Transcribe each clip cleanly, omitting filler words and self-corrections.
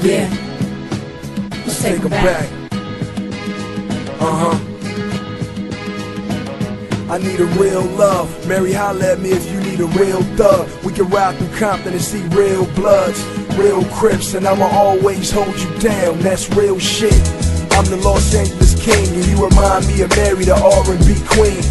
Yeah, let's take 'em back. I need a real love. Mary, holla at me if you need a real thug. We can ride through Compton and see real bloods, real Crips, and I'ma always hold you down. That's real shit. I'm the Los Angeles king, and you remind me of Mary, the R&B queen.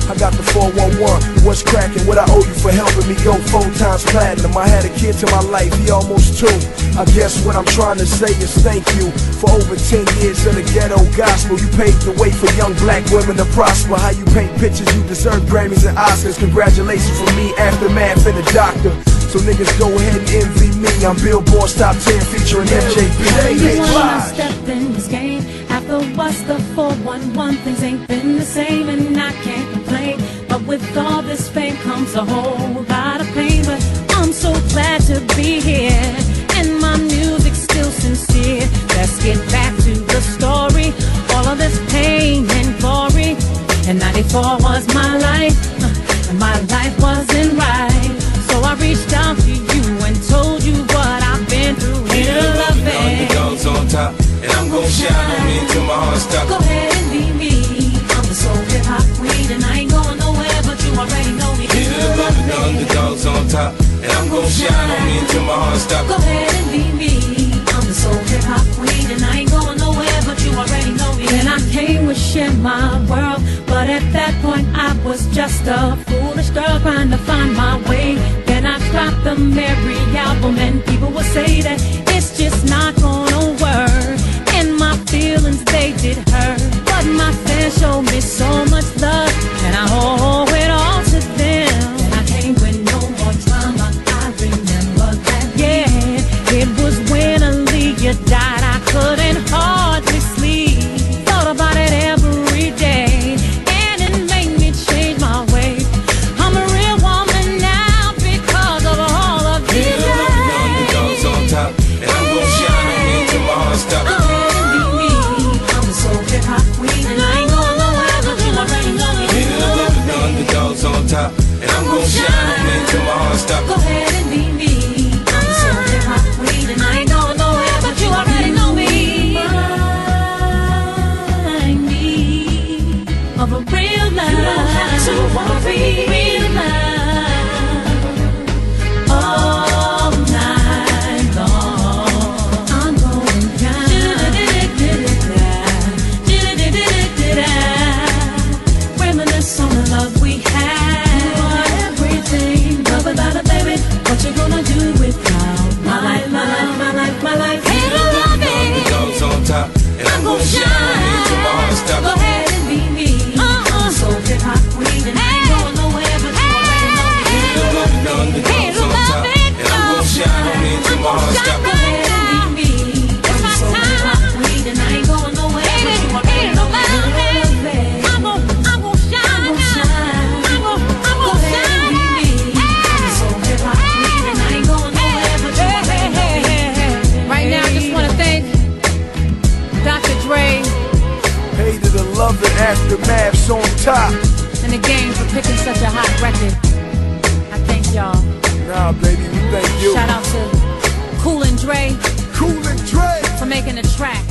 I got the 411, what's cracking? What I owe you for helping me go 4 times platinum. I had a kid to my life, he almost 2. I guess what I'm trying to say is thank you for over 10 years of the ghetto gospel. You paved the way for young black women to prosper. How you paint pictures, you deserve Grammys and Oscars. Congratulations from me, Aftermath, and the doctor. So niggas go ahead and envy me. I'm Billboard's top 10 featuring MJP. Hey, I stepped in this game. After what's the 411, things ain't been the same, and I can't complain. But with all this fame comes a whole lot of pain. But I'm so glad to be here, and my music's still sincere. Let's get back to the story. All of this pain and glory. And 94 was my life, and my life wasn't right. So I reached out to you and told you what I've been through. Here to love it. Underdogs on top, and I'm gon' shine on me until my heart stops. Go ahead and be me. I'm the soul hip hop queen, and I ain't going nowhere, but you already know me. Here to love it. Underdogs on top, and I'm gon' shine on me until my heart stops. Go ahead and be me. I'm the soul hip hop queen, and I ain't going nowhere, but you already know me. And I came to share my world, but at that point I was just a foolish girl trying to find my way. Then I dropped the Mary album, and people will say that it's just not gonna work. And my feelings, they did hurt, but my fans showed me so much love, and I owe it all to them. And I came with no more drama, I remember that. Yeah, it was when Aaliyah died, I couldn't hardly sleep. Thought about it every day, and it made me change my way. I'm a real woman now because of all of these days. Underdogs on top, and I'm gon' shine on me until my heart stops. Go ahead and be me. I'm the soul hip hop queen, and I ain't going nowhere, but you already know me. Here to love it. Underdogs on top, and I'm gon' shine on me until my heart stops. Go ahead and be me. I'm the soul hip hop queen, and I ain't going nowhere, but you already know me. Remind me of a real love. You don't have to worry. Real love. All night long. I'm going down. Reminisce on the love we had. You are everything. Love without a baby. What you gonna do without my life, my life, my life, my life? Hey, love it. Underdogs on top, and I'm gon' shine on me until my heart stops. Go ahead and be me. I'm so hip hop queen, and I ain't going nowhere, but you already know me. Here to love it. Underdogs on top, and I'm gon' shine on me until my heart stops. Go ahead and be me. I'm so hip hop queen, and I ain't going nowhere, but you already know me. I'm gon' shine. Go ahead and be me. I'm so hip hop queen, and I ain't going nowhere, but you already know me. Right now, I just want to thank Dr. Dre Hey to the love and Aftermath's on top. and the game for picking such a hot record. I thank y'all. Nah, baby, we thank you. Shout out to Cool and Dre Cool and Dre. for making the track.